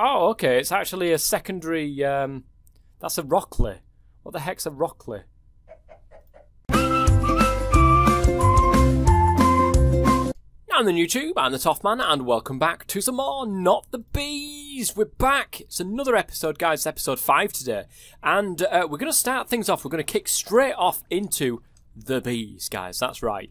Oh, okay. It's actually a secondary. That's a Rockley. What the heck's a Rockley? I'm the YouTube, I'm the Toffman, and welcome back to some more Not the Bees. We're back. It's another episode, guys. It's episode 5 today. And we're going to start things off. We're going to kick straight off into the bees, guys. That's right.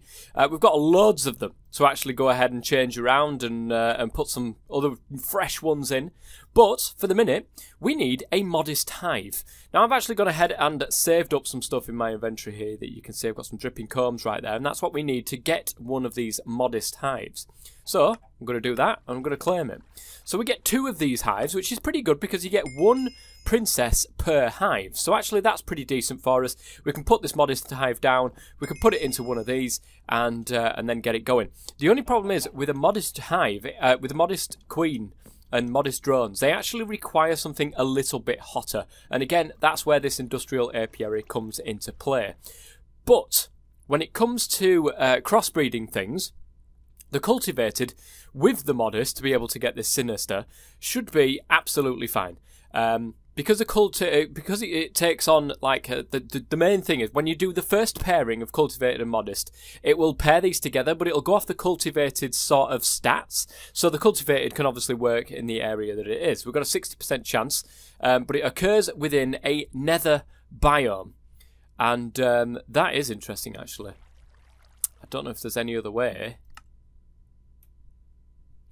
We've got loads of them to actually go ahead and change around and put some other fresh ones in. But for the minute, we need a modest hive. Now, I've actually gone ahead and saved up some stuff in my inventory here that you can see. I've got some dripping combs right there, and that's what we need to get one of these modest hives. So I'm going to do that, and I'm going to claim it. So we get 2 of these hives, which is pretty good because you get 1 princess per hive. So actually that's pretty decent for us. We can put this modest hive down, we can put it into one of these and then get it going. The only problem is with a modest hive, with a modest queen and modest drones, they actually require something a little bit hotter. And again, that's where this industrial apiary comes into play. But when it comes to crossbreeding things, the cultivated with the modest to be able to get this sinister should be absolutely fine. Because it takes on like the main thing is when you do the first pairing of cultivated and modest, it will pair these together, but it'll go off the cultivated sort of stats. So the cultivated can obviously work in the area that it is. We've got a 60% chance, but it occurs within a nether biome, and that is interesting actually. I don't know if there's any other way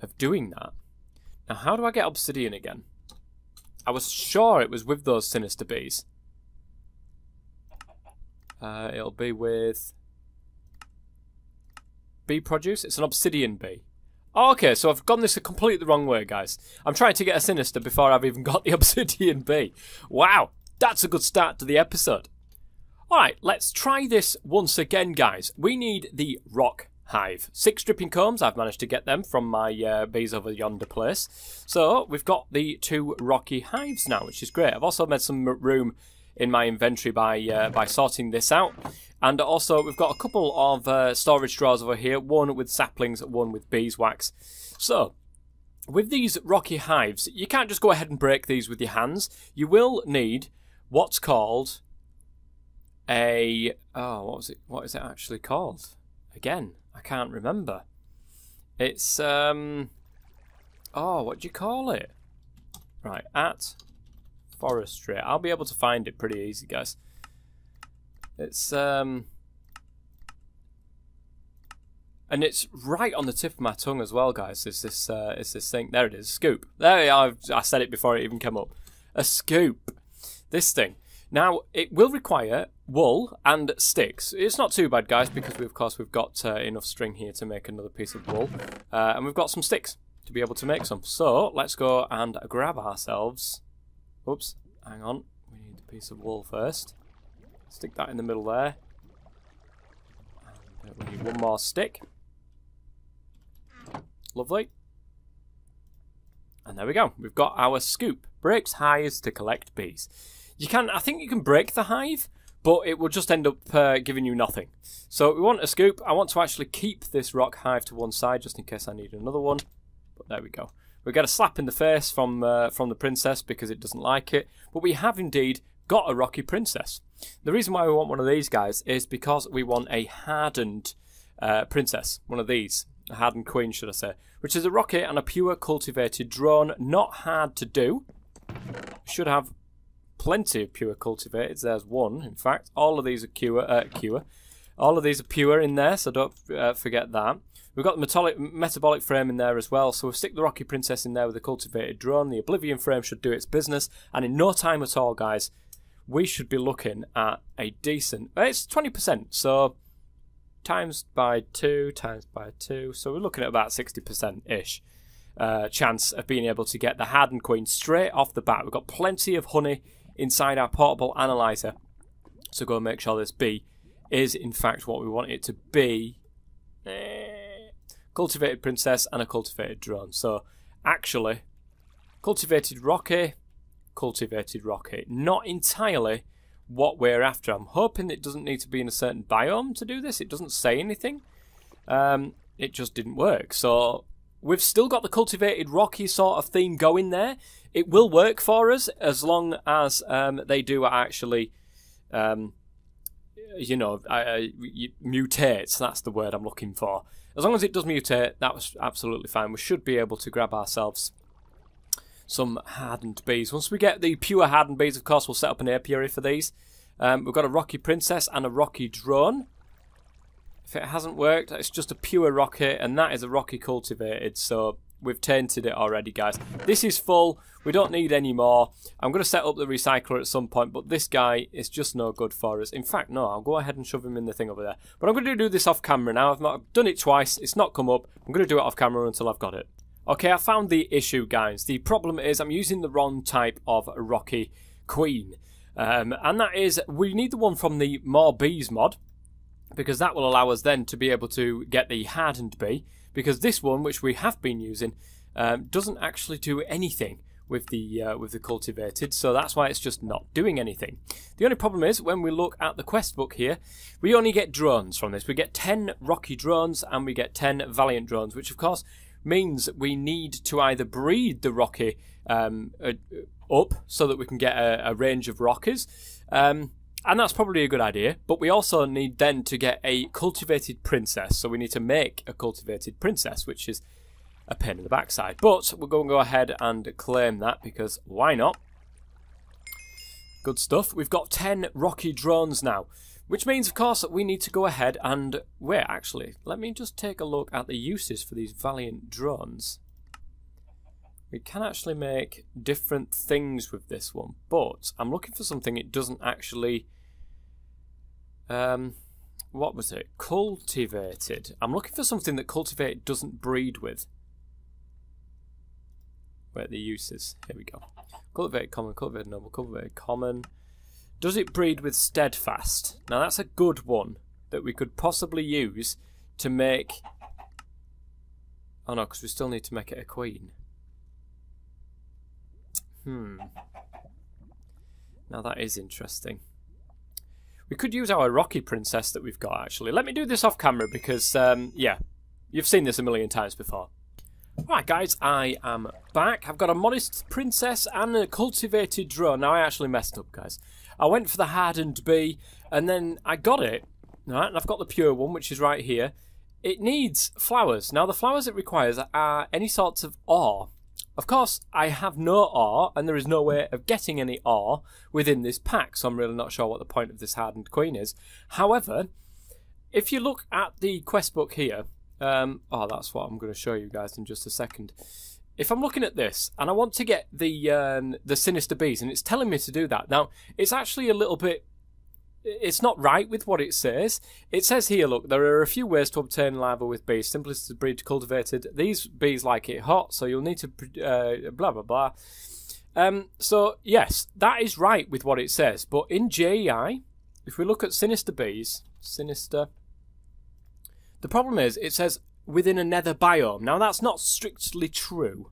of doing that. Now, how do I get obsidian again? I was sure it was with those sinister bees. It'll be with bee produce. It's an obsidian bee. Oh, okay, so I've gone this completely the wrong way, guys. I'm trying to get a sinister before I've even got the obsidian bee. Wow, that's a good start to the episode. Alright, let's try this once again, guys. We need the rock hive. 6 dripping combs, I've managed to get them from my bees over yonder place. So we've got the 2 rocky hives now, which is great. I've also made some room in my inventory by sorting this out. And also we've got a couple of storage drawers over here, one with saplings, one with beeswax. So with these rocky hives, you can't just go ahead and break these with your hands. You will need what's called a... oh, what is it actually called? Again, I can't remember. It's, oh, what do you call it? Right, at forestry. I'll be able to find it pretty easy, guys. It's, and it's right on the tip of my tongue as well, guys. It's this thing. There it is, scoop. There we are. I said it before it even came up. A scoop. This thing. Now, it will require wool and sticks. It's not too bad, guys, because of course we've got enough string here to make another piece of wool. And we've got some sticks to be able to make some. So, let's go and grab ourselves... oops, hang on. We need a piece of wool first. Stick that in the middle there. And we need one more stick. Lovely. And there we go. We've got our scoop. Breaks hives to collect bees. I think you can break the hive, but it will just end up giving you nothing. So we want a scoop. I want to actually keep this rock hive to one side just in case I need another one. But there we go. We get a slap in the face from the princess because it doesn't like it. But we have indeed got a rocky princess. The reason why we want one of these guys is because we want a hardened princess. One of these. A hardened queen, should I say. Which is a rocky and a pure cultivated drone. Not hard to do. Should have plenty of pure cultivated. There's one, in fact. All of these are all of these are pure in there, so don't forget that. We've got the metabolic frame in there as well, so we'll stick the Rocky Princess in there with the cultivated drone. The Oblivion frame should do its business, and in no time at all, guys, we should be looking at a decent... it's 20%, so times by 2, so we're looking at about 60%-ish chance of being able to get the hardened queen straight off the bat. We've got plenty of honey inside our portable analyzer, so go and make sure this bee is in fact what we want it to be. Cultivated princess and a cultivated drone. So actually cultivated rocky, not entirely what we're after. I'm hoping it doesn't need to be in a certain biome to do this. It doesn't say anything. It just didn't work, so we've still got the cultivated rocky sort of theme going there. It will work for us as long as they do actually, you know, mutate. That's the word I'm looking for. As long as it does mutate, that was absolutely fine. We should be able to grab ourselves some hardened bees. Once we get the pure hardened bees, of course, we'll set up an apiary for these. We've got a rocky princess and a rocky drone. If it hasn't worked, it's just a pure rocky, and that is a rocky cultivated, so we've tainted it already, guys. This is full. We don't need any more. I'm going to set up the recycler at some point, but this guy is just no good for us. In fact, no, I'll go ahead and shove him in the thing over there. But I'm going to do this off camera now. I've done it twice. It's not come up. I'm going to do it off camera until I've got it. Okay, I found the issue, guys. The problem is I'm using the wrong type of rocky queen. And that is, we need the one from the More Bees mod, because that will allow us then to be able to get the hardened bee, because this one, which we have been using, doesn't actually do anything with the cultivated, so that's why it's just not doing anything. The only problem is, when we look at the quest book here, we only get drones from this. We get 10 rocky drones and we get 10 valiant drones, which of course means we need to either breed the rocky up so that we can get a range of rockies, and that's probably a good idea, but we also need then to get a cultivated princess, so we need to make a cultivated princess, which is a pain in the backside. But we're going to go ahead and claim that, because why not? Good stuff. We've got 10 rocky drones now, which means, of course, that we need to go ahead and... Wait, actually, let me just take a look at the uses for these valiant drones. We can actually make different things with this one, but I'm looking for something it doesn't actually... what was it? Cultivated. I'm looking for something that cultivated doesn't breed with. Where are the uses? Here we go. Cultivated common, cultivated noble, cultivated common. Does it breed with steadfast? Now that's a good one that we could possibly use to make... Oh no, because we still need to make it a queen. Now that is interesting. We could use our rocky princess that we've got, actually. Let me do this off camera because, yeah, you've seen this a million times before. Right, guys, I am back. I've got a modest princess and a cultivated drone. Now, I actually messed up, guys. I went for the hardened bee, and then I got it, right? And I've got the pure one, which is right here. It needs flowers. Now, the flowers it requires are any sorts of ore. Of course, I have no ore, and there is no way of getting any ore within this pack, so I'm really not sure what the point of this hardened queen is. However, if you look at the quest book here, oh, that's what I'm going to show you guys in just a second. If I'm looking at this, and I want to get the sinister bees, and it's telling me to do that. Now, it's actually a little bit... It's not right with what it says. It says here, look, there are a few ways to obtain larvae with bees. Simplest to breed cultivated. These bees like it hot, so you'll need to blah, blah, blah. So, yes, that is right with what it says. But in JEI, if we look at sinister bees, sinister... The problem is, it says within a nether biome. Now, that's not strictly true.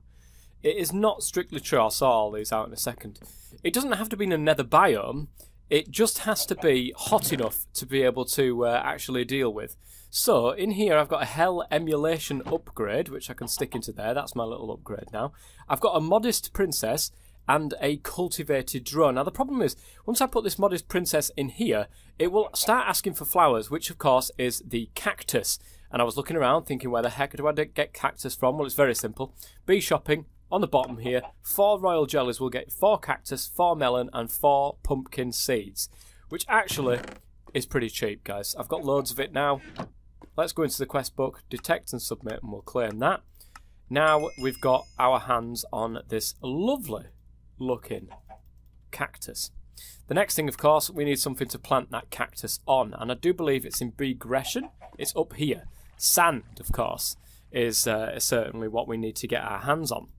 It is not strictly true. I'll sort all these out in a second. It doesn't have to be in a nether biome. It just has to be hot enough to be able to actually deal with. So, in here I've got a hell emulation upgrade, which I can stick into there. That's my little upgrade now. I've got a modest princess and a cultivated drone. Now, the problem is, once I put this modest princess in here, it will start asking for flowers, which, of course, is the cactus. And I was looking around thinking, where the heck do I get cactus from? Well, it's very simple. Bee shopping. On the bottom here, 4 royal jellies will get 4 cactus, 4 melon, and 4 pumpkin seeds, which actually is pretty cheap, guys. I've got loads of it now. Let's go into the quest book, detect and submit, and we'll claim that. Now we've got our hands on this lovely looking cactus. The next thing, of course, we need something to plant that cactus on, and I do believe it's in Begression. It's up here. Sand, of course, is certainly what we need to get our hands on.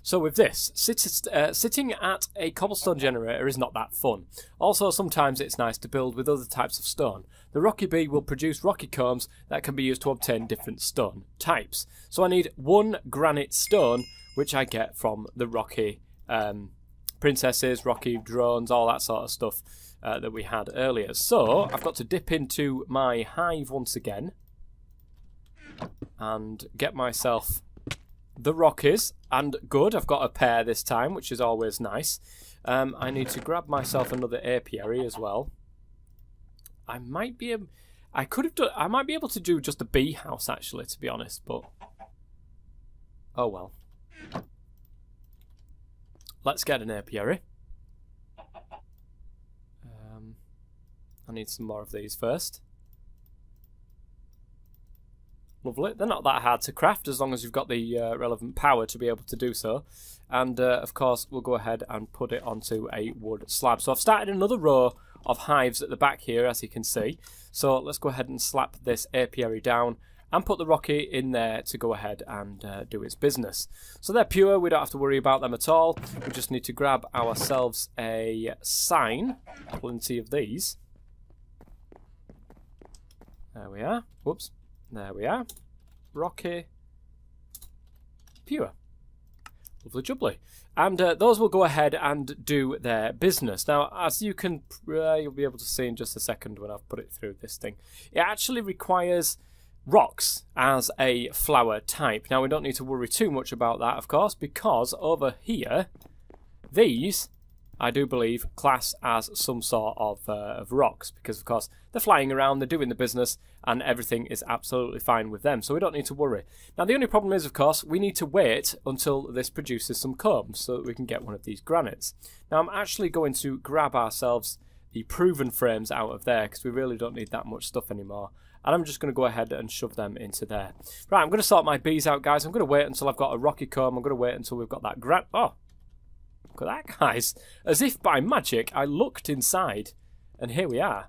So with this, sitting at a cobblestone generator is not that fun. Also, sometimes it's nice to build with other types of stone. The rocky bee will produce rocky combs that can be used to obtain different stone types. So I need 1 granite stone, which I get from the rocky princesses, rocky drones, all that sort of stuff that we had earlier. So I've got to dip into my hive once again and get myself the Rockies, and good, I've got a pair this time, which is always nice. I need to grab myself another apiary as well. I might be able to do just a bee house actually, to be honest, but oh well. Let's get an apiary. I need some more of these first. Lovely. They're not that hard to craft as long as you've got the relevant power to be able to do so. And of course we'll go ahead and put it onto a wood slab. So I've started another row of hives at the back here, as you can see. So let's go ahead and slap this apiary down and put the Rocky in there to go ahead and do its business. So they're pure, we don't have to worry about them at all. We just need to grab ourselves a sign, plenty of these. There we are. Whoops. There we are. Rocky. Pure. Lovely jubbly. And those will go ahead and do their business. Now, as you can, you'll be able to see in just a second when I've put it through this thing. It actually requires rocks as a flower type. Now, we don't need to worry too much about that, of course, because over here, these, I do believe, class as some sort of rocks, because of course they're flying around, they're doing the business, and everything is absolutely fine with them, so we don't need to worry. Now the only problem is, of course, we need to wait until this produces some combs so that we can get one of these granites. Now I'm actually going to grab ourselves the proven frames out of there, because we really don't need that much stuff anymore, and I'm just going to go ahead and shove them into there. Right, I'm going to sort my bees out, guys. I'm going to wait until I've got a rocky comb. I'm going to wait until we've got that oh! Look at that, guys. As if by magic, I looked inside, and here we are.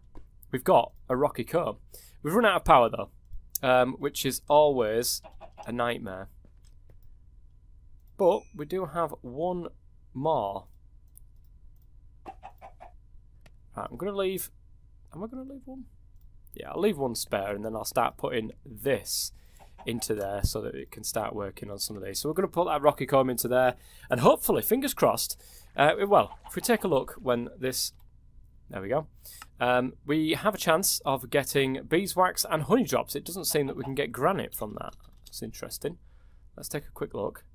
We've got a rocky comb. We've run out of power, though, which is always a nightmare. But we do have one more. Right, I'm going to leave... Am I going to leave one? Yeah, I'll leave one spare, and then I'll start putting this into there so that it can start working on some of these. So we're going to put that rocky comb into there, and hopefully, fingers crossed, well, if we take a look when this, there we go, we have a chance of getting beeswax and honey drops. It doesn't seem that we can get granite from that. That's interesting. Let's take a quick look.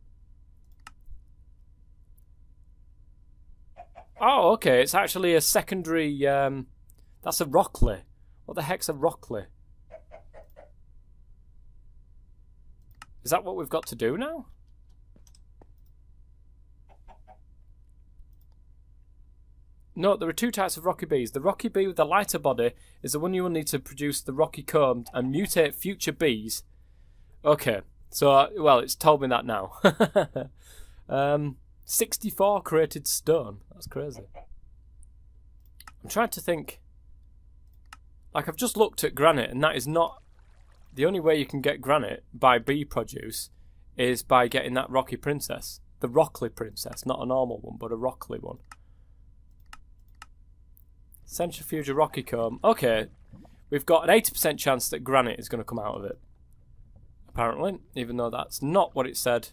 Oh, okay, it's actually a secondary, that's a Rockley. What the heck's a Rockley? Is that what we've got to do now? No, there are two types of rocky bees. The rocky bee with the lighter body is the one you will need to produce the rocky comb and mutate future bees. Okay, so, well, it's told me that now. 64 created stone. That's crazy. I'm trying to think. Like, I've just looked at granite, and that is not... The only way you can get granite by bee produce is by getting that rocky princess. The Rockley princess, not a normal one, but a Rockley one. Centrifuge rocky comb. Okay, we've got an 80% chance that granite is going to come out of it. Apparently, even though that's not what it said.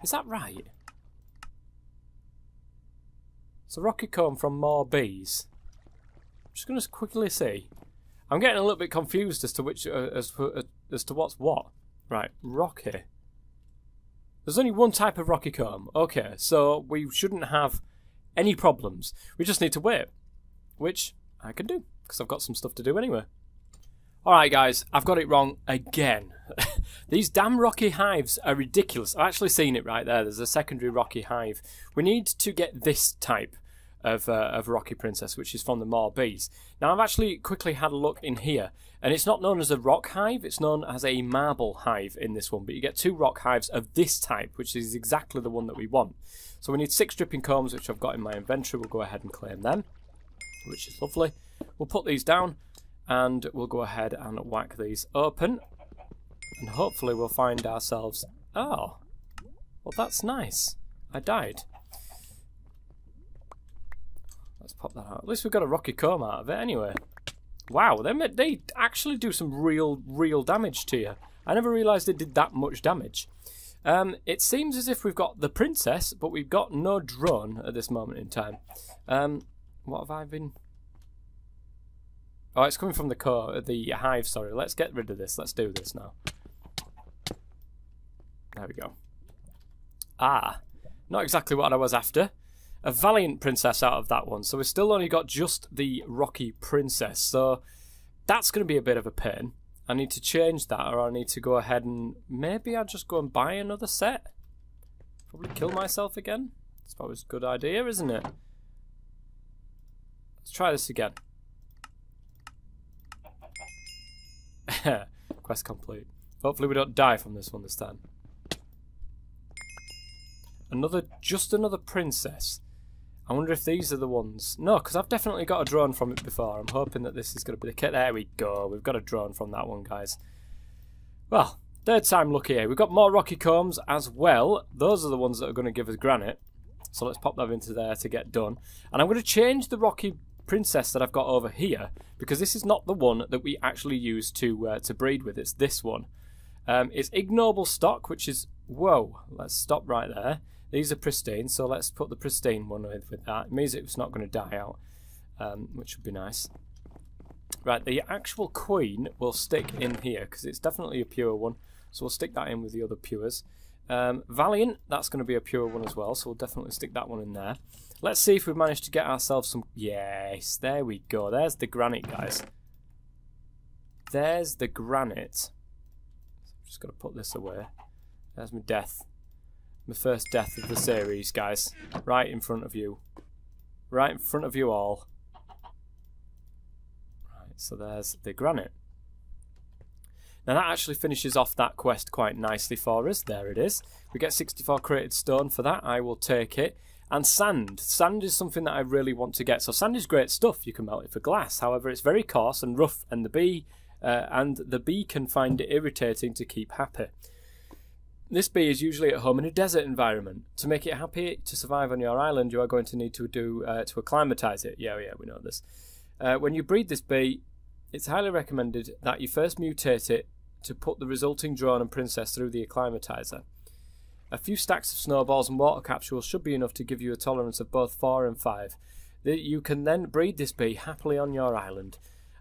Is that right? So rocky comb from more bees. I'm just going to quickly see. I'm getting a little bit confused as to which, as to what's what. Right, rocky. There's only one type of rocky comb. Okay, so we shouldn't have any problems. We just need to wait, which I can do because I've got some stuff to do anyway. All right, guys, I've got it wrong again. These damn rocky hives are ridiculous. I've actually seen it right there. There's a secondary rocky hive. We need to get this type of rocky princess, which is from the more bees. Now I've actually quickly had a look in here, and it's not known as a rock hive, it's known as a marble hive in this one, but you get two rock hives of this type, which is exactly the one that we want. So we need 6 dripping combs, which I've got in my inventory. We'll go ahead and claim them, which is lovely. We'll put these down and we'll go ahead and whack these open, and hopefully we'll find ourselves... Oh, well, that's nice. I died. Let's pop that out. At least we've got a rocky comb out of it anyway. Wow, they actually do some real damage to you. I never realised it did that much damage. It seems as if we've got the princess, but we've got no drone at this moment in time. What have I been... Oh, it's coming from the hive, sorry. Let's get rid of this. Let's do this now. There we go. Ah, not exactly what I was after. A valiant princess out of that one. So we've still only got just the rocky princess. So that's going to be a bit of a pain. I need to change that, or I need to go ahead and maybe I'll just go and buy another set. Probably kill myself again. That's probably a good idea, isn't it? Let's try this again. Quest complete. Hopefully we don't die from this one this time. Just another princess. I wonder if these are the ones. No, because I've definitely got a drone from it before. I'm hoping that this is going to be the kit. There we go. We've got a drone from that one, guys. Well, third time lucky here. We've got more rocky combs as well. Those are the ones that are going to give us granite. So let's pop that into there to get done. And I'm going to change the rocky princess that I've got over here, because this is not the one that we actually use to breed with. It's this one. It's ignoble stock, which is... Whoa, let's stop right there. These are pristine, so let's put the pristine one with that. It means it's not going to die out, which would be nice. Right, the actual queen will stick in here, because it's definitely a pure one. So we'll stick that in with the other pures. Valiant, that's going to be a pure one as well, so we'll definitely stick that one in there. Let's see if we've managed to get ourselves some... Yes, there we go. There's the granite, guys. There's the granite. Just got to put this away. There's my death. My first death of the series, guys. Right in front of you. Right in front of you all. Right, so there's the granite. Now that actually finishes off that quest quite nicely for us. There it is. We get 64 created stone for that. I will take it. And sand. Sand is something that I really want to get. So sand is great stuff. You can melt it for glass. However, it's very coarse and rough, and the bee can find it irritating to keep happy. This bee is usually at home in a desert environment. To make it happy to survive on your island, you are going to need to to acclimatise it. Yeah, we know this. When you breed this bee, it's highly recommended that you first mutate it to put the resulting drone and princess through the acclimatizer. A few stacks of snowballs and water capsules should be enough to give you a tolerance of both 4 and 5. You can then breed this bee happily on your island.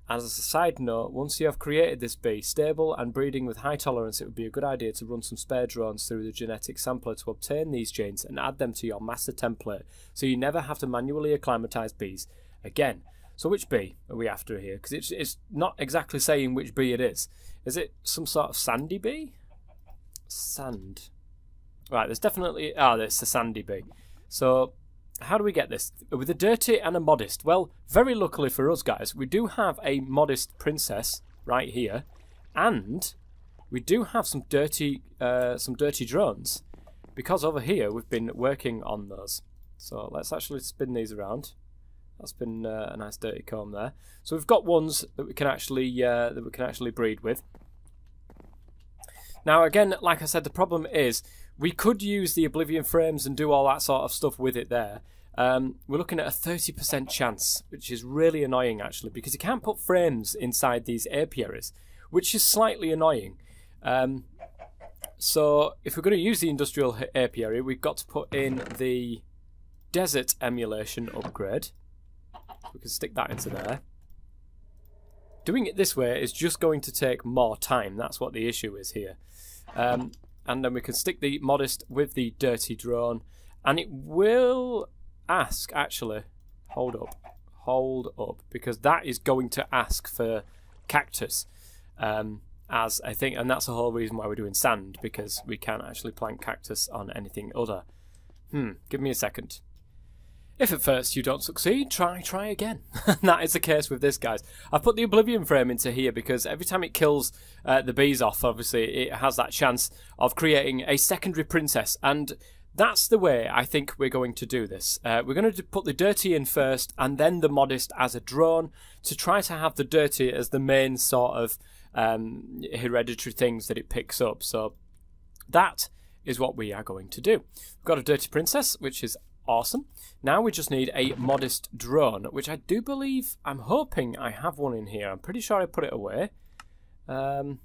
As a side note, once you have created this bee stable and breeding with high tolerance, it would be a good idea to run some spare drones through the genetic sampler to obtain these genes and add them to your master template, so you never have to manually acclimatise bees again. So which bee are we after here? Because it's not exactly saying which bee it is. Is it some sort of sandy bee? Sand. Right, there's definitely... it's a sandy bee. So... how do we get this? With a dirty and a modest. Well, very luckily for us, guys, we do have a modest princess right here, and we do have some dirty drones, because over here we've been working on those. So let's actually spin these around. That's been a nice dirty comb there. So we've got ones that we can actually breed with. Now again, like I said, the problem is we could use the Oblivion frames and do all that sort of stuff with it there. We're looking at a 30% chance, which is really annoying actually, because you can't put frames inside these apiaries, which is slightly annoying. So if we're going to use the industrial apiary, we've got to put in the desert emulation upgrade. So we can stick that into there. Doing it this way is just going to take more time. That's what the issue is here. And then we can stick the modest with the dirty drone, and it will ask, actually, hold up, because that is going to ask for cactus, as I think, and that's the whole reason why we're doing sand, because we can't actually plant cactus on anything other. Give me a second. If at first you don't succeed, try again. That is the case with this, guys. I've put the Oblivion frame into here because every time it kills the bees off, obviously, it has that chance of creating a secondary princess. And that's the way I think we're going to do this. We're going to put the dirty in first and then the modest as a drone to try to have the dirty as the main sort of hereditary things that it picks up. So that is what we are going to do. We've got a dirty princess, which is awesome. Now we just need a modest drone, which I do believe, I'm hoping I have one in here. I'm pretty sure I put it away. But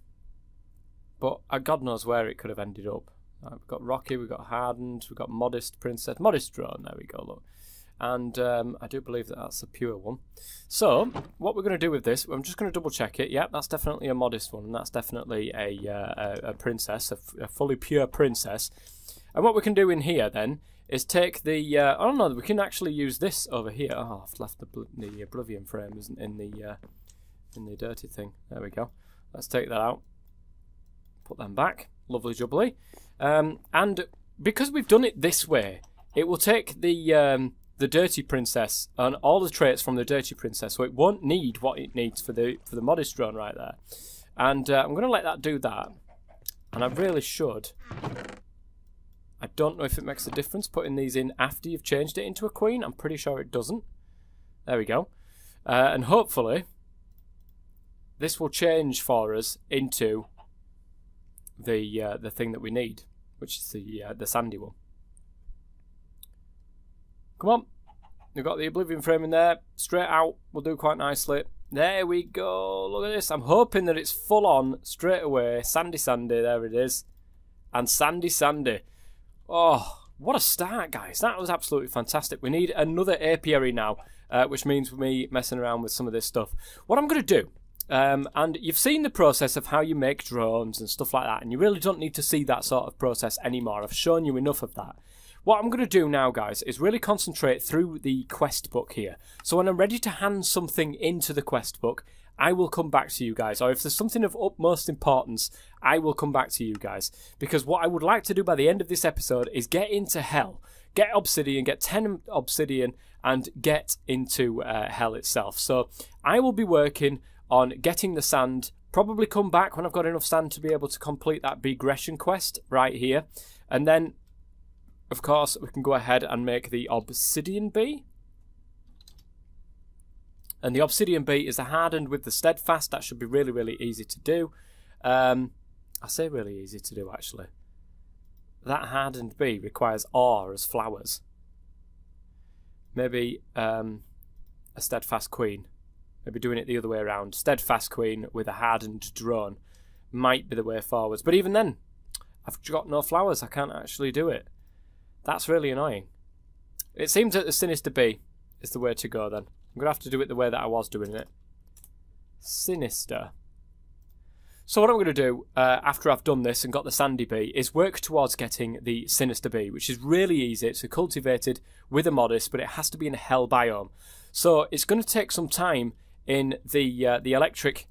God knows where it could have ended up. We've got Rocky, we've got Hardened, we've got Modest Princess, Modest Drone, there we go, look. And I do believe that that's a pure one. So what we're going to do with this, I'm just going to double check it. Yep, that's definitely a modest one, and that's definitely a princess, a fully pure princess. And what we can do in here then is take the oh no, we can actually use this over here. Oh, I've left the oblivion frame isn't in the dirty thing. There we go. Let's take that out. Put them back. Lovely jubbly. And because we've done it this way, it will take the dirty princess and all the traits from the dirty princess, so it won't need what it needs for the modest drone right there. And I'm going to let that do that. And I really should. I don't know if it makes a difference putting these in after you've changed it into a queen. I'm pretty sure it doesn't. There we go. And hopefully this will change for us into the thing that we need, which is the sandy one. Come on. We've got the oblivion frame in there. Straight out will do quite nicely. There we go. Look at this. I'm hoping that it's full on straight away. Sandy, sandy. There it is. And sandy, sandy. Oh, what a start, guys. That was absolutely fantastic. We need another apiary now, which means me messing around with some of this stuff. What I'm going to do, and you've seen the process of how you make drones and stuff like that, and you really don't need to see that sort of process anymore. I've shown you enough of that. What I'm going to do now, guys, is really concentrate through the quest book here. So when I'm ready to hand something into the quest book, I will come back to you guys. Or if there's something of utmost importance, I will come back to you guys. Because what I would like to do by the end of this episode is get into hell. Get obsidian, get 10 obsidian, and get into hell itself. So I will be working on getting the sand. Probably come back when I've got enough sand to be able to complete that Begression quest right here. And then, of course, we can go ahead and make the obsidian bee. And the obsidian bee is the hardened with the steadfast. That should be really, really easy to do. I say really easy to do, actually. That hardened bee requires ore as flowers. Maybe a steadfast queen. Maybe doing it the other way around. Steadfast queen with a hardened drone might be the way forwards. But even then, I've got no flowers. I can't actually do it. That's really annoying. It seems that the sinister bee is the way to go then. I'm going to have to do it the way that I was doing it. Sinister. So what I'm going to do after I've done this and got the sandy bee is work towards getting the sinister bee, which is really easy. It's cultivated with a modest, but it has to be in a hell biome. So it's going to take some time in the electric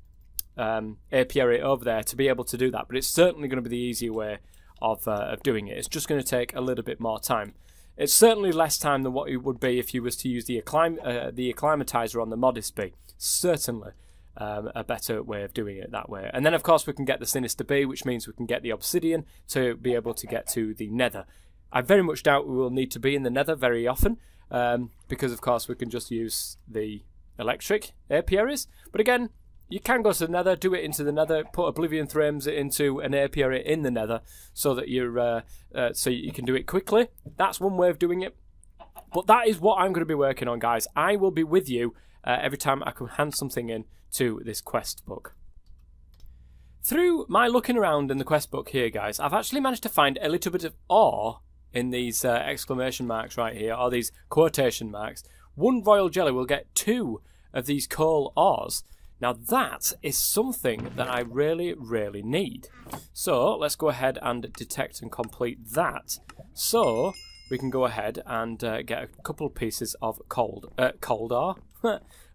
apiary over there to be able to do that, but it's certainly going to be the easier way of doing it. It's just going to take a little bit more time. It's certainly less time than what it would be if you was to use the acclimatizer on the modest bee. Certainly a better way of doing it that way. And then, of course, we can get the sinister bee, which means we can get the obsidian to be able to get to the nether. I very much doubt we will need to be in the nether very often because, of course, we can just use the electric apiaries. But again, you can go to the nether, do it into the nether, put oblivion frames into an apiary in the nether so that you're so you can do it quickly. That's one way of doing it. But that is what I'm going to be working on, guys. I will be with you every time I can hand something in to this quest book. Through my looking around in the quest book here, guys, I've actually managed to find a little bit of ore in these exclamation marks right here, or these quotation marks. One royal jelly will get 2 of these coal ores. Now that is something that I really, really need. So let's go ahead and detect and complete that. So we can go ahead and get a couple of pieces of cold ore,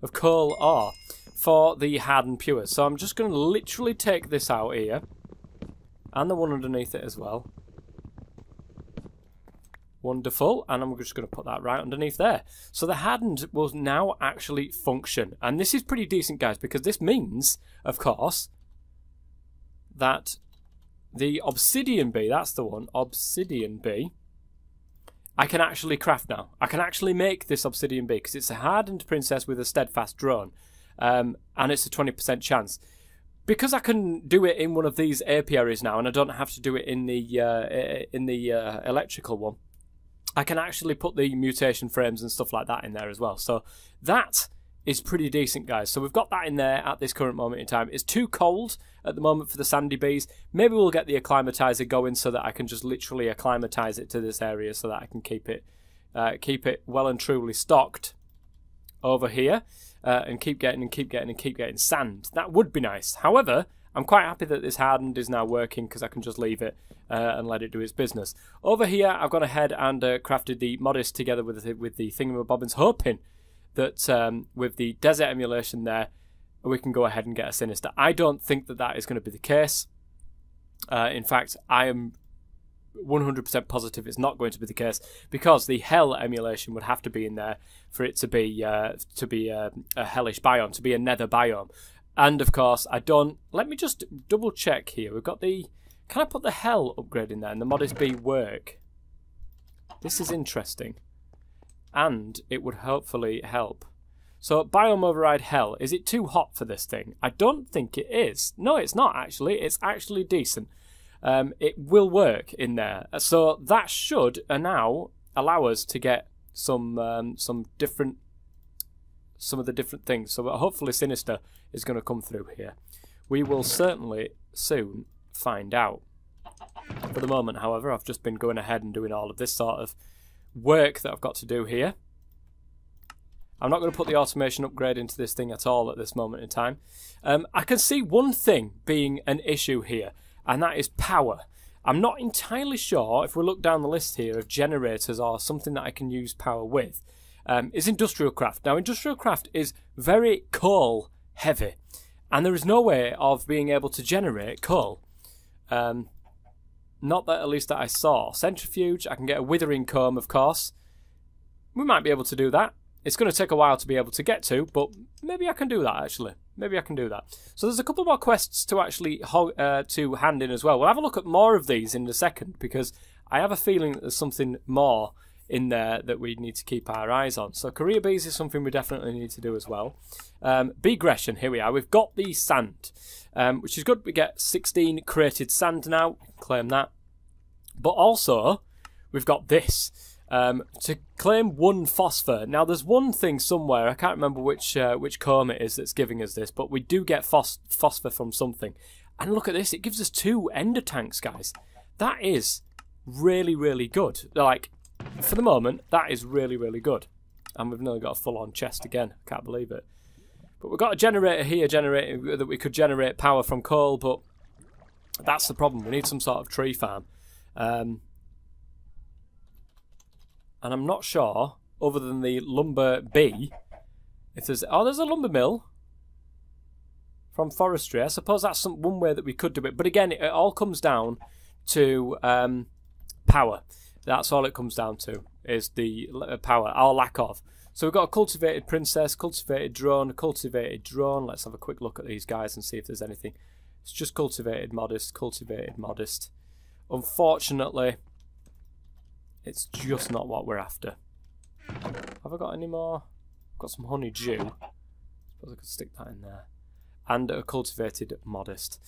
of coal ore for the hardened pure. So I'm just going to literally take this out here, and the one underneath it as well. Wonderful, and I'm just going to put that right underneath there. So the hardened will now actually function. And this is pretty decent, guys, because this means, of course, that the obsidian bee, that's the one, obsidian bee, I can actually craft now. I can actually make this obsidian bee because it's a hardened princess with a steadfast drone. And it's a 20% chance. Because I can do it in one of these apiaries now, and I don't have to do it in the electrical one, I can actually put the mutation frames and stuff like that in there as well. So that is pretty decent, guys. So we've got that in there at this current moment in time. It's too cold at the moment for the sandy bees. Maybe we'll get the acclimatizer going so that I can just literally acclimatize it to this area so that I can keep it keep it well and truly stocked over here, and keep getting sand. That would be nice. However, I'm quite happy that this hardened is now working because I can just leave it and let it do its business. Over here, I've gone ahead and crafted the modest together with the thingamabobbins, hoping that with the desert emulation there, we can go ahead and get a sinister. I don't think that that is going to be the case. In fact, I am 100% positive it's not going to be the case, because the hell emulation would have to be in there for it to be a hellish biome, to be a nether biome. And of course, I don't. Let me just double check here. We've got the. Can I put the hell upgrade in there and the modest B work? This is interesting, and it would hopefully help. So biome override hell. Is it too hot for this thing? I don't think it is. No, it's not actually. It's actually decent. It will work in there, so that should now allow us to get some of the different things. So hopefully Sinister is going to come through here. We will certainly soon find out. For the moment, however, I've just been going ahead and doing all of this sort of work that I've got to do here. I'm not going to put the automation upgrade into this thing at all at this moment in time. I can see one thing being an issue here, and that is power. I'm not entirely sure, if we look down the list here of generators or something that I can use power with, is industrial craft. Now, industrial craft is very coal heavy, and there is no way of being able to generate coal. Not that at least that I saw. Centrifuge, I can get a withering comb, of course. We might be able to do that. It's going to take a while to be able to get to, but maybe I can do that, actually. Maybe I can do that. So there's a couple more quests to actually to hand in as well. We'll have a look at more of these in a second, because I have a feeling that there's something more in there that we need to keep our eyes on. So career bees is something we definitely need to do as well. Begression, here we are. We've got the sand, which is good. We get 16 created sand now. Claim that. But also, we've got this. To claim 1 phosphor. Now, there's one thing somewhere, I can't remember which comb it is that's giving us this, but we do get phosphor from something. And look at this, it gives us 2 ender tanks, guys. That is really, really good. Like, for the moment, that is really, really good. And we've nearly got a full-on chest again. I can't believe it. But we've got a generator here that we could generate power from coal, but that's the problem. We need some sort of tree farm. And I'm not sure, other than the lumber bee, if there's... Oh, there's a lumber mill from forestry. I suppose that's one way that we could do it. But again, it all comes down to power. That's all it comes down to, is the power, our lack of. So we've got a cultivated princess, cultivated drone, cultivated drone. Let's have a quick look at these guys and see if there's anything. It's just cultivated modest, cultivated modest. Unfortunately, it's just not what we're after. Have I got any more? I've got some honeydew. Suppose I could stick that in there. And a cultivated modest.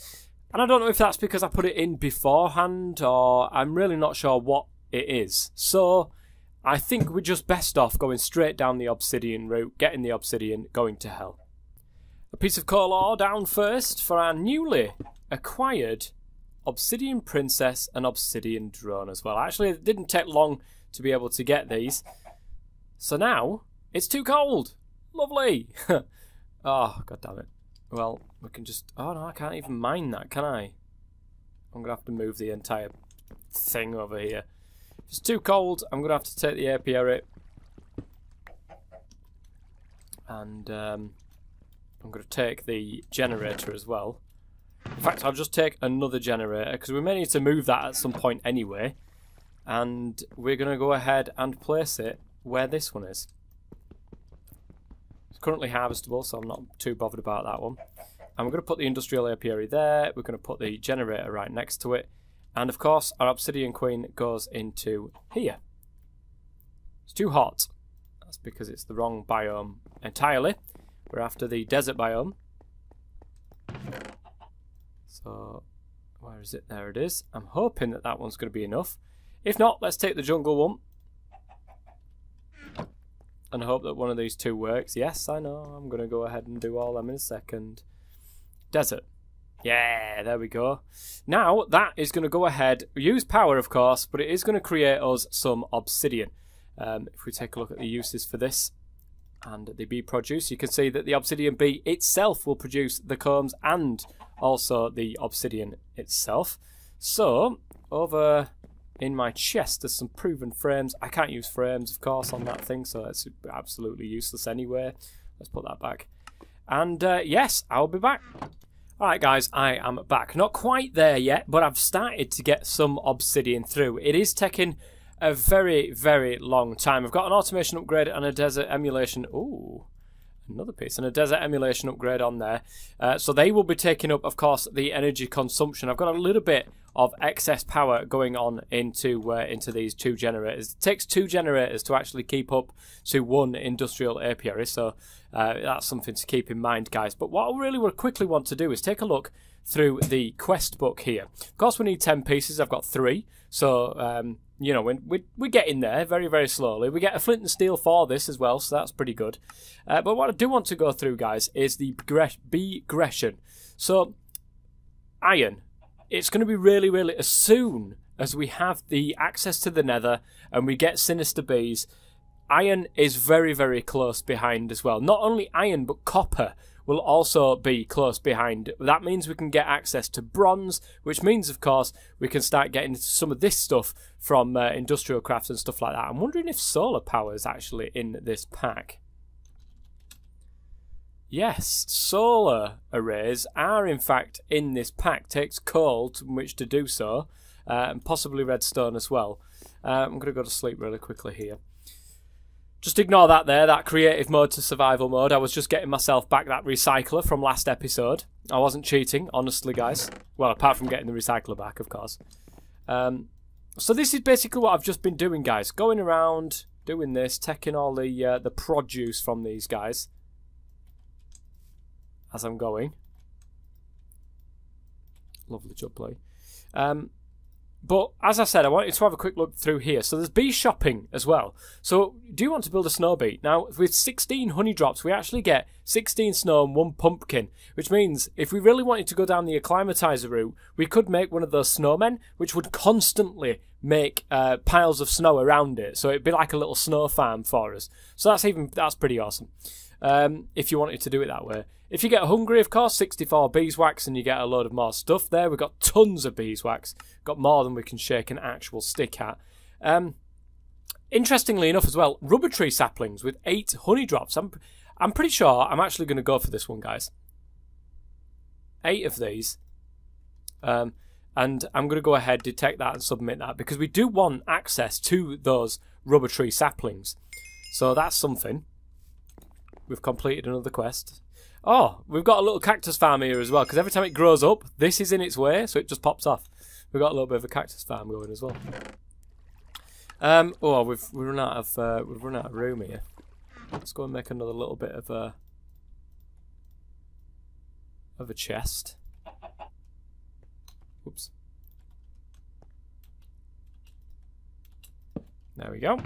And I don't know if that's because I put it in beforehand, or I'm really not sure what it is. So I think we're just best off going straight down the obsidian route, getting the obsidian, going to hell. A piece of coal ore down first for our newly acquired obsidian princess and obsidian drone as well. Actually, it didn't take long to be able to get these. So now, it's too cold. Lovely. Oh, god damn it. Well, we can just... Oh no, I can't even mine that, can I? I'm going to have to move the entire thing over here. If it's too cold, I'm going to have to take the apiary. And I'm going to take the generator as well. In fact, I'll just take another generator, because we may need to move that at some point anyway. And we're going to go ahead and place it where this one is. It's currently harvestable, so I'm not too bothered about that one. And we're going to put the industrial apiary there. We're going to put the generator right next to it. And of course, our obsidian queen goes into here. It's too hot. That's because it's the wrong biome entirely. We're after the desert biome. So, where is it? There it is. I'm hoping that that one's going to be enough. If not, let's take the jungle one. And hope that one of these two works. Yes, I know. I'm going to go ahead and do all them in a second. Desert. Yeah, there we go. Now, that is going to go ahead. Use power, of course, but it is going to create us some obsidian. If we take a look at the uses for this and the bee produce, you can see that the obsidian bee itself will produce the combs and also the obsidian itself. So over in my chest there's some proven frames. I can't use frames, of course, on that thing, so it's absolutely useless anyway. Let's put that back. And yes, I'll be back. Alright guys, I am back. Not quite there yet, but I've started to get some obsidian through. It is taking a very, very long time. I've got an automation upgrade and a desert emulation. Ooh, another piece. And a desert emulation upgrade on there. So they will be taking up, of course, the energy consumption. I've got a little bit of excess power going on into these 2 generators. It takes 2 generators to actually keep up to 1 industrial apiary, so that's something to keep in mind, guys. But what I really quickly want to do is take a look through the quest book here. Of course, we need 10 pieces. I've got 3, so you know, we're getting there very, very slowly. We get a flint and steel for this as well, so that's pretty good. But what I do want to go through, guys, is the progression. So iron. It's going to be really, really, as soon as we have the access to the nether and we get sinister bees, iron is very, very close behind as well. Not only iron, but copper will also be close behind. That means we can get access to bronze, which means, of course, we can start getting into some of this stuff from industrial crafts and stuff like that. I'm wondering if solar power is actually in this pack. Yes, solar arrays are in fact in this pack. Takes coal to which to do so, and possibly redstone as well. I'm going to go to sleep really quickly here. Just ignore that there, that creative mode to survival mode. I was just getting myself back that recycler from last episode. I wasn't cheating, honestly, guys. Well, apart from getting the recycler back, of course. So this is basically what I've just been doing, guys. Going around, doing this, taking all the produce from these guys as I'm going. Lovely job play. But as I said, I wanted to have a quick look through here. So there's bee shopping as well. So do you want to build a snow bee? Now, with 16 honey drops, we actually get 16 snow and 1 pumpkin, which means if we really wanted to go down the acclimatizer route, we could make one of those snowmen, which would constantly make piles of snow around it. So it'd be like a little snow farm for us. So that's pretty awesome. If you wanted to do it that way. If you get hungry, of course, 64 beeswax and you get a load of more stuff there. We've got tons of beeswax. Got more than we can shake an actual stick at. Interestingly enough as well, rubber tree saplings with 8 honey drops. I'm pretty sure I'm actually going to go for this one, guys. 8 of these. And I'm going to go ahead, detect that and submit that because we do want access to those rubber tree saplings. So that's something. We've completed another quest. Oh, we've got a little cactus farm here as well, because every time it grows up, this is in its way, so it just pops off. We've got a little bit of a cactus farm going as well. Oh, we've run out of room here. Let's go and make another little bit of a chest. Oops. There we go.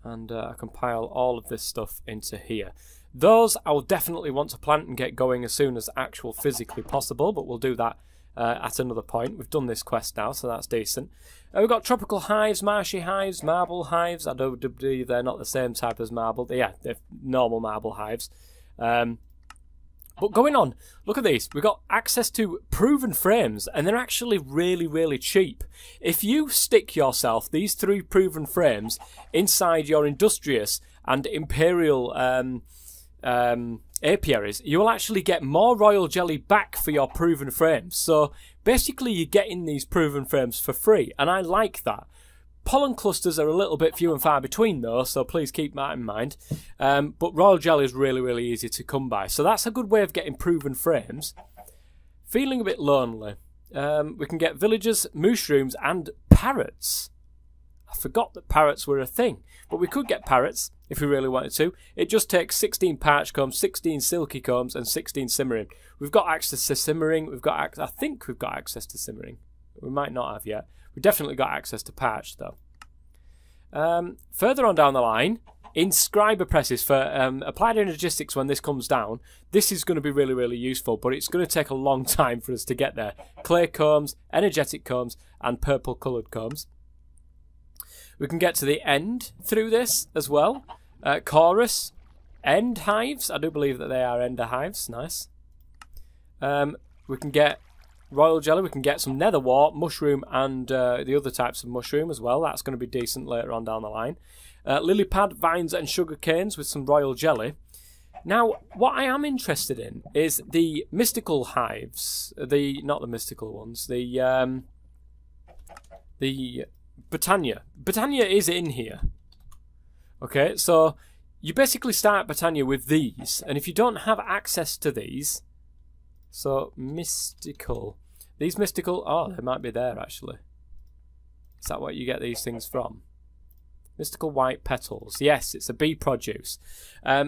And I can pile all of this stuff into here. Those I will definitely want to plant and get going as soon as actual physically possible, but we'll do that at another point. We've done this quest now, so that's decent. We've got tropical hives, marshy hives, marble hives. I don't believe they're not the same type as marble. Yeah, they're normal marble hives. But going on, look at these. We've got access to proven frames, and they're actually really, really cheap. If you stick yourself these 3 proven frames inside your industrious and imperial apiaries, you will actually get more royal jelly back for your proven frames. So basically you're getting these proven frames for free, and I like that. Pollen clusters are a little bit few and far between though, so please keep that in mind. But royal jelly is really, really easy to come by. So that's a good way of getting proven frames. Feeling a bit lonely. We can get villagers, mushrooms and parrots. I forgot that parrots were a thing, but we could get parrots if we really wanted to. It just takes 16 parch combs, 16 silky combs and 16 simmering. We've got access to simmering. I think we've got access to simmering. We might not have yet. We've definitely got access to parch though. Further on down the line, inscriber presses for applied energistics when this comes down. This is going to be really, really useful, but it's going to take a long time for us to get there. Clay combs, energetic combs and purple coloured combs. We can get to the end through this as well. Chorus, end hives. I do believe that they are ender hives. Nice. We can get royal jelly. We can get some nether wart, mushroom, and the other types of mushroom as well. That's going to be decent later on down the line. Lily pad, vines, and sugar canes with some royal jelly. Now, what I am interested in is the mystical hives. Not the mystical ones. The Britannia. Britannia is in here. Okay, so you basically start Britannia with these, and if you don't have access to these, so mystical. These mystical, oh, they might be there actually. Is that what you get these things from? Mystical white petals. Yes, it's a bee produce.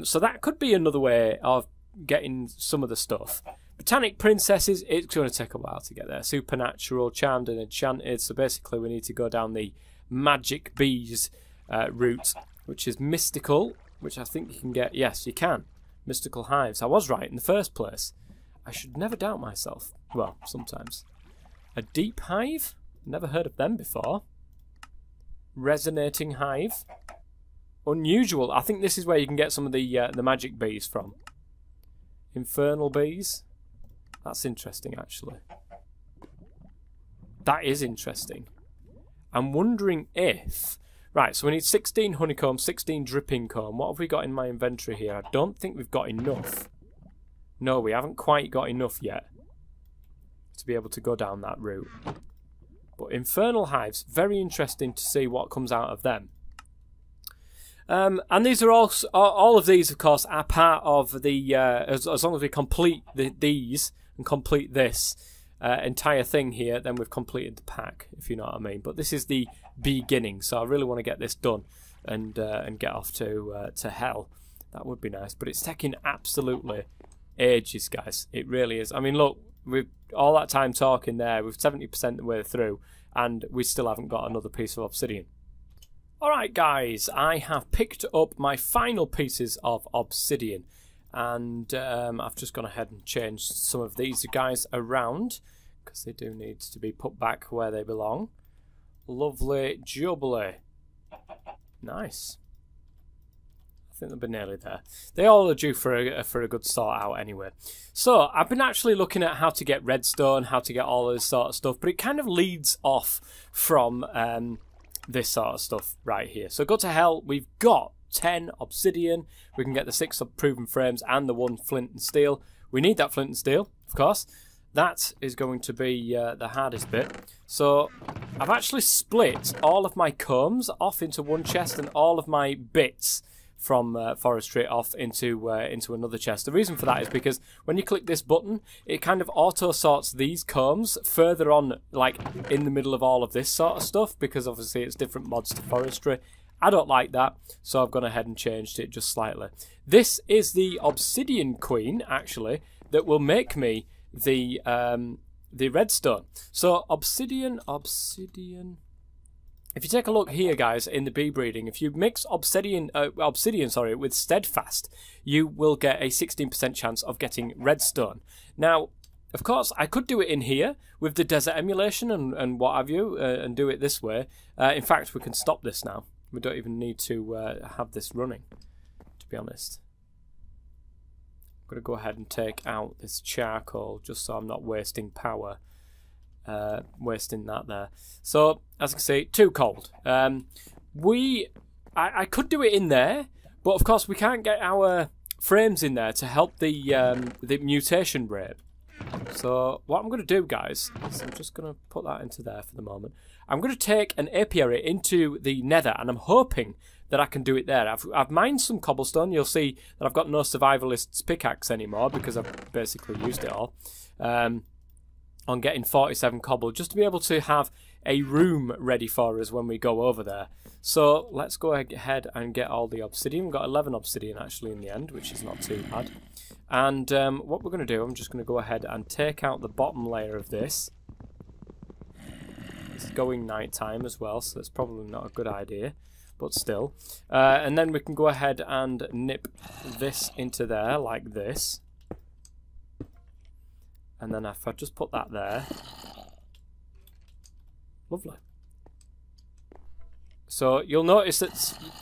So that could be another way of getting some of the stuff. Botanic princesses, it's going to take a while to get there. Supernatural, charmed and enchanted. So basically we need to go down the magic bees route, which is mystical, which I think you can get. Yes, you can. Mystical hives. I was right in the first place. I should never doubt myself. Well, sometimes. A deep hive? Never heard of them before. Resonating hive. Unusual. I think this is where you can get some of the magic bees from. Infernal bees. That's interesting, actually. That is interesting. I'm wondering if... Right, so we need 16 honeycomb, 16 dripping comb. What have we got in my inventory here? I don't think we've got enough. No, we haven't quite got enough yet to be able to go down that route. But infernal hives, very interesting to see what comes out of them. And these are all of these, of course, are part of the, as long as we complete these and complete this entire thing here, then we've completed the pack, if you know what I mean. But this is the beginning, so I really want to get this done and get off to hell. That would be nice, but it's taking absolutely ages, guys. It really is. I mean, look, we've all that time talking there, we're 70% the way through, and we still haven't got another piece of obsidian. Alright guys, I have picked up my final pieces of obsidian, and I've just gone ahead and changed some of these guys around, because they do need to be put back where they belong. Lovely jubbly. Nice. I think they'll be nearly there. They all are due for a good sort out anyway. So I've been actually looking at how to get redstone, how to get all this sort of stuff, but it kind of leads off from this sort of stuff right here. So go to hell. We've got 10 obsidian. We can get the 6 proven frames and the 1 flint and steel. We need that flint and steel, of course. That is going to be the hardest bit. So I've actually split all of my combs off into one chest and all of my bits from forestry off into another chest. The reason for that is because when you click this button, it kind of auto sorts these combs further on, like in the middle of all of this sort of stuff, because obviously it's different mods to forestry. I don't like that, so I've gone ahead and changed it just slightly. This is the obsidian queen, actually, that will make me the redstone. So obsidian. If you take a look here, guys, in the bee breeding, if you mix obsidian with steadfast, you will get a 16% chance of getting redstone. Now, of course, I could do it in here with the desert emulation and what have you, and do it this way. In fact, we can stop this now. We don't even need to have this running, to be honest. I'm going to go ahead and take out this charcoal just so I'm not wasting power. Wasting that there. So, as you can see, too cold. I could do it in there, but of course we can't get our frames in there to help the mutation rate. So what I'm going to do, guys, is I'm just going to put that into there for the moment. I'm going to take an apiary into the nether, and I'm hoping that I can do it there. I've mined some cobblestone. You'll see that I've got no survivalist's pickaxe anymore because I've basically used it all. On getting 47 cobble, just to be able to have a room ready for us when we go over there. So let's go ahead and get all the obsidian. We've got 11 obsidian actually in the end, which is not too bad. And what we're going to do, I'm just going to go ahead and take out the bottom layer of this. It's going nighttime as well, so it's probably not a good idea, but still. And then we can go ahead and nip this into there like this. And then if I just put that there, lovely. So you'll notice that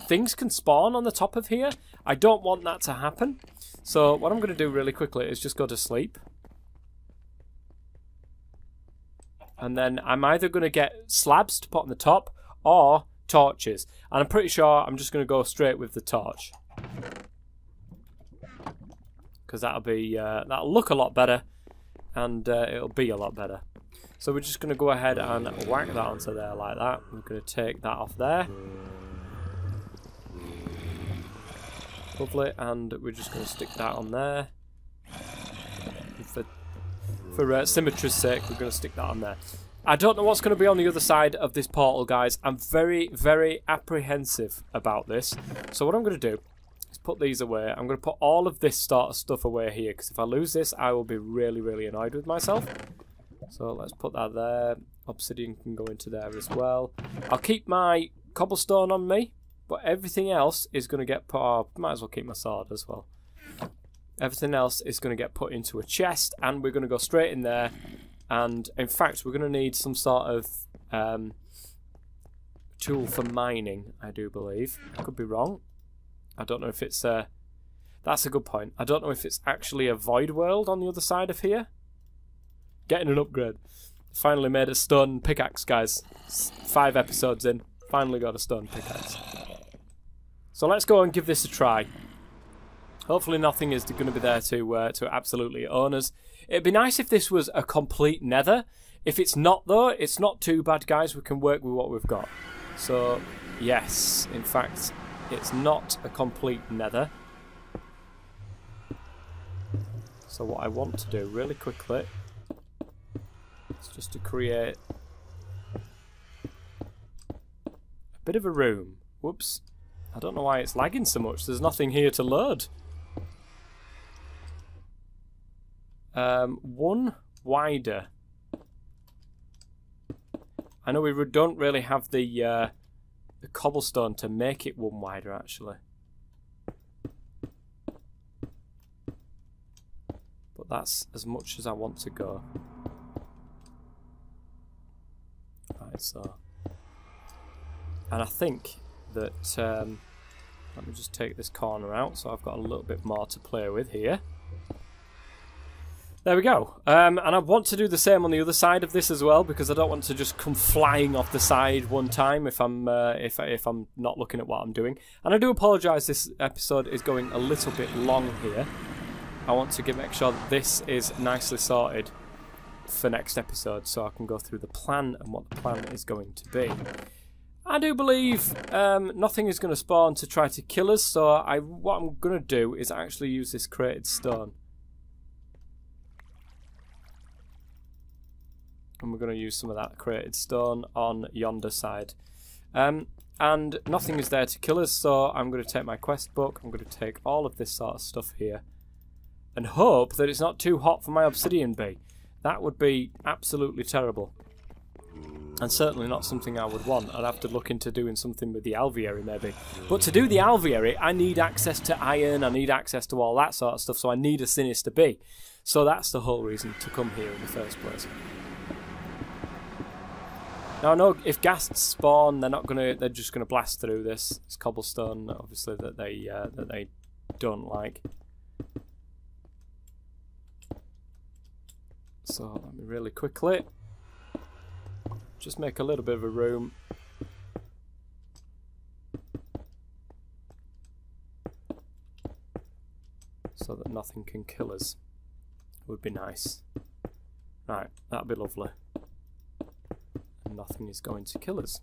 things can spawn on the top of here. I don't want that to happen. So what I'm going to do really quickly is just go to sleep. And then I'm either going to get slabs to put on the top or torches. And I'm pretty sure I'm just going to go straight with the torch. Because that'll look a lot better. And it'll be a lot better. So we're just going to go ahead and whack that onto there like that. We're going to take that off there. Lovely, and we're just going to stick that on there. For symmetry's sake, we're going to stick that on there. I don't know what's going to be on the other side of this portal, guys. I'm very, very apprehensive about this. So what I'm going to do is put these away. I'm going to put all of this sort of stuff away here, because if I lose this, I will be really, really annoyed with myself. So let's put that there. Obsidian can go into there as well. I'll keep my cobblestone on me, but everything else is going to get put... Oh, might as well keep my sword as well. Everything else is going to get put into a chest, and we're going to go straight in there. And in fact, we're going to need some sort of tool for mining, I do believe. I could be wrong. I don't know if it's... that's a good point. I don't know if it's actually a void world on the other side of here. Getting an upgrade. Finally made a stone pickaxe, guys. 5 episodes in. Finally got a stone pickaxe. So let's go and give this a try. Hopefully nothing is going to be there to absolutely own us. It'd be nice if this was a complete nether. If it's not, though, it's not too bad, guys. We can work with what we've got. So, yes. In fact, it's not a complete nether. So what I want to do really quickly... just to create a bit of a room. Whoops. I don't know why it's lagging so much. There's nothing here to load. One wider. I know we don't really have the cobblestone to make it one wider, actually. But that's as much as I want to go. So, and I think that let me just take this corner out, so I've got a little bit more to play with here. There we go. And I want to do the same on the other side of this as well, because I don't want to just come flying off the side one time if I'm not looking at what I'm doing. And I do apologise. This episode is going a little bit long here. I want to make sure that this is nicely sorted for next episode, so I can go through the plan and what the plan is going to be. I do believe nothing is going to spawn to try to kill us, so what I'm going to do is actually use this created stone. And we're going to use some of that created stone on yonder side. And nothing is there to kill us, so I'm going to take my quest book, I'm going to take all of this sort of stuff here, and hope that it's not too hot for my obsidian bee. That would be absolutely terrible. And certainly not something I would want. I'd have to look into doing something with the alveary maybe. But to do the alveary, I need access to iron, I need access to all that sort of stuff, so I need a sinister bee. So that's the whole reason to come here in the first place. Now I know if ghasts spawn, they're just gonna blast through this. It's cobblestone, obviously, that they don't like. So let me really quickly just make a little bit of a room. So that nothing can kill us. It would be nice. Right, that'd be lovely. And nothing is going to kill us.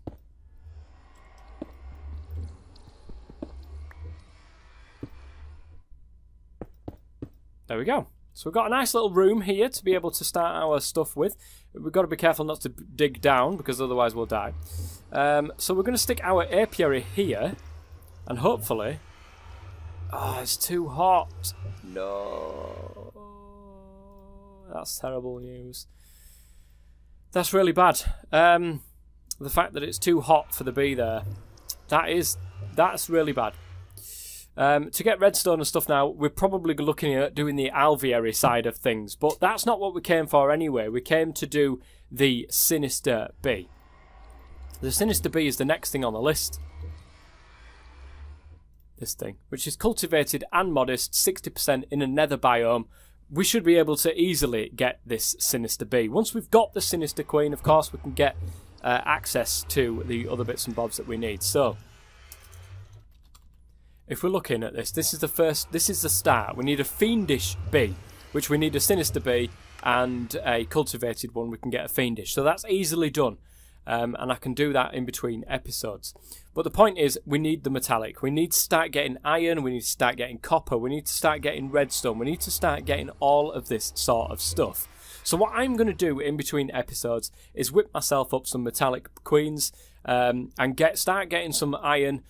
There we go. So we've got a nice little room here to be able to start our stuff with. We've got to be careful not to dig down, because otherwise we'll die. So we're going to stick our apiary here, and hopefully... Oh, it's too hot. No. That's terrible news. That's really bad. The fact that it's too hot for the bee there, that's really bad. To get redstone and stuff now, we're probably looking at doing the alveary side of things, but that's not what we came for anyway. We came to do the sinister bee. The Sinister Bee is the next thing on the list. This thing, which is cultivated and modest, 60% in a nether biome. We should be able to easily get this Sinister Bee. Once we've got the Sinister Queen, of course, we can get access to the other bits and bobs that we need. So, if we're looking at this, this is the start. We need a Fiendish Bee, which we need a Sinister Bee, and a cultivated one we can get a Fiendish. So that's easily done. And I can do that in between episodes. But the point is, we need the metallic. We need to start getting iron, we need to start getting copper, we need to start getting redstone, we need to start getting all of this sort of stuff. So what I'm going to do in between episodes is whip myself up some metallic queens and start getting some iron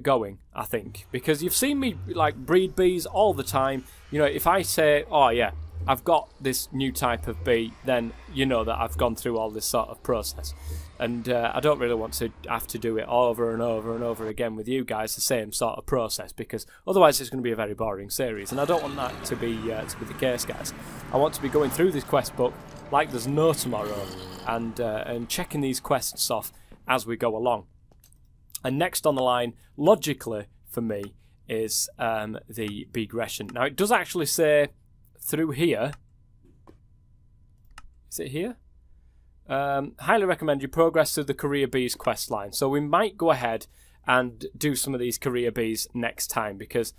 going, I think. Because you've seen me like breed bees all the time. You know, if I say, oh yeah, I've got this new type of bee, then you know that I've gone through all this sort of process. And I don't really want to have to do it over and over and over again with you guys, the same sort of process, because otherwise it's going to be a very boring series. And I don't want that to be the case, guys. I want to be going through this quest book like there's no tomorrow, and checking these quests off as we go along. And next on the line, logically for me, is the Begression. Now it does actually say through here. Is it here? Highly recommend you progress through the Career Bees quest line. So we might go ahead and do some of these Career Bees next time, because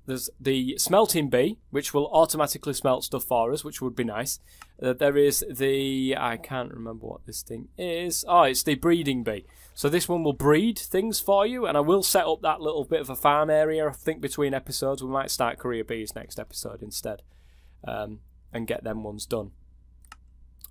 there's the Smelting Bee, which will automatically smelt stuff for us, which would be nice. There is the... I can't remember what this thing is. Oh, it's the Breeding Bee. So this one will breed things for you, and I will set up that little bit of a farm area, I think, between episodes. We might start Career Bees next episode instead, and get them ones done.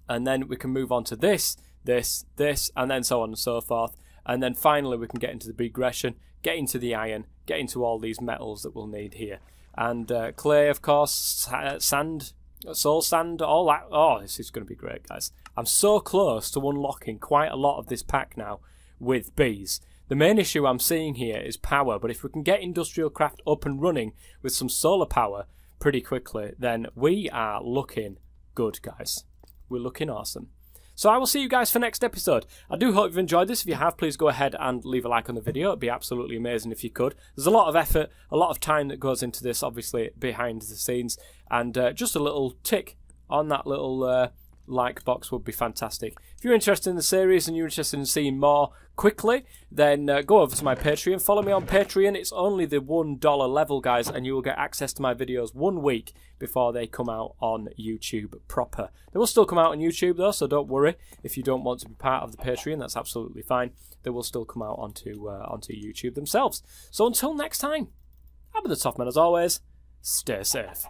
And then we can move on to this, and then so on and so forth. And then finally we can get into the Begression, get into the iron, get into all these metals that we'll need here. And clay, of course, sand, soul sand, all that. Oh, this is going to be great, guys. I'm so close to unlocking quite a lot of this pack now with bees. The main issue I'm seeing here is power, but if we can get Industrial Craft up and running with some solar power pretty quickly, then we are looking good, guys. We're looking awesome. So I will see you guys for next episode. I do hope you've enjoyed this. If you have, please go ahead and leave a like on the video. It'd be absolutely amazing if you could. There's a lot of effort, a lot of time that goes into this, obviously, behind the scenes. And just a little tick on that little like box would be fantastic. If you're interested in the series and you're interested in seeing more quickly, then go over to my Patreon. Follow me on Patreon. It's only the $1 level, guys, and you will get access to my videos 1 week before they come out on YouTube proper. They will still come out on YouTube, though, so don't worry. If you don't want to be part of the Patreon, that's absolutely fine. They will still come out onto YouTube themselves. So until next time, I've been the Toffman as always. Stay safe.